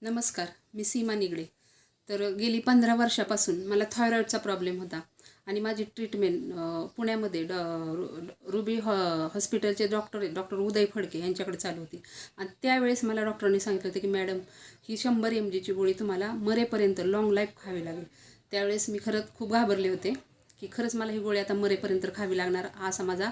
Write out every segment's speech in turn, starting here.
नमस्कार, मी सीमा निगडे. तर गेली 15 वर्षापासून मला थायरॉईडचा प्रॉब्लेम होता आणि माझी ट्रीटमेंट पुण्यामध्ये रुबी हॉस्पिटलचे डॉक्टर उदय फडके यांच्याकडे चालू होती. आणि त्यावेळेस मला डॉक्टरांनी सांगितलं होतं की मॅडम, ही 100 mgची गोळी तुम्हाला मरेपर्यंत लाँग लाईफ खावी लागेल. त्यावेळेस मी खरंच खूप घाबरले होते की खरंच मला ही गोळी आता मरेपर्यंत खावी लागणार, असा माझा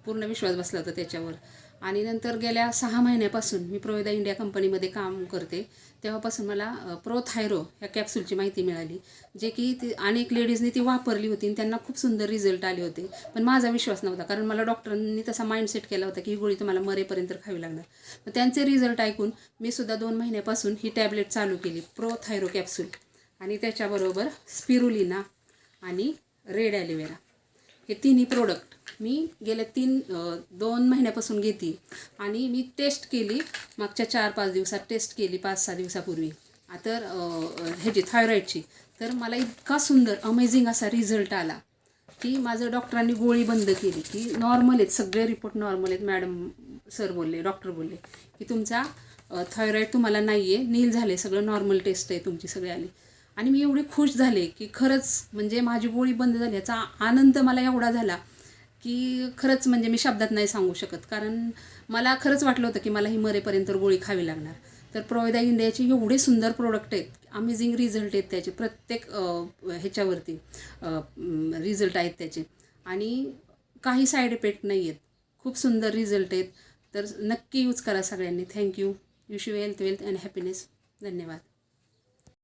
पूर्ण विश्वास बसला होता त्याच्यावर. आणि नंतर गेल्या 6 महिन्यापासून मी प्रोवेदा इंडिया कंपनीमध्ये काम करते. तेव्हापासून मला प्रोथायरो ह्या कॅप्सूलची माहिती मिळाली, जे की ती अनेक लेडीजनी ती वापरली होती आणि त्यांना खूप सुंदर रिझल्ट आले होते. पण माझा विश्वास नव्हता, कारण मला डॉक्टरांनी तसा माइंडसेट केला होता की ही गोळी तुम्हाला मरेपर्यंत खावी लागणार. तर त्यांचे रिझल्ट ऐकून मी सुद्धा 2 महिन्यापासून ही टॅबलेट चालू केली, प्रोथायरो कॅप्सूल. आणि त्याच्याबरोबर स्पिरुलिना आणि रेड ॲलोवेरा, हे तिन्ही प्रोडक्ट मी गेल्या 2 महिन्यापासून घेते. आणि मी टेस्ट केली मागच्या 4-5 दिवसात, टेस्ट केली 5-6 दिवसापूर्वी तर ह्याची थायरॉईडची. तर मला इतका सुंदर अमेझिंग असा रिझल्ट आला की माझं डॉक्टरांनी गोळी बंद केली, की नॉर्मल आहेत, सगळे रिपोर्ट नॉर्मल आहेत. मॅडम सर बोलले, डॉक्टर बोलले की तुमचा थायरॉईड तुम्हाला नाही आहे, नील झाले, सगळं नॉर्मल टेस्ट आहे तुमची सगळे आली. आणि मी एवढी खुश झाले की खरंच म्हणजे माझी गोळी बंद झाली याचा आनंद मला एवढा झाला की खरंच म्हणजे मी शब्दात नाही सांगू शकत. कारण मला खरंच वाटलं होतं की मला ही मरेपर्यंत गोळी खावी लागणार. तर प्रोवेदा इंडियाचे एवढे सुंदर प्रोडक्ट आहेत, अमेझिंग रिझल्ट आहेत त्याचे, प्रत्येक ह्याच्यावरती रिझल्ट आहेत त्याचे, आणि काही साईड इफेक्ट नाही आहेत, खूप सुंदर रिझल्ट आहेत. तर नक्की यूज करा सगळ्यांनी. Thank you. Wish you health, wealth and happiness. धन्यवाद.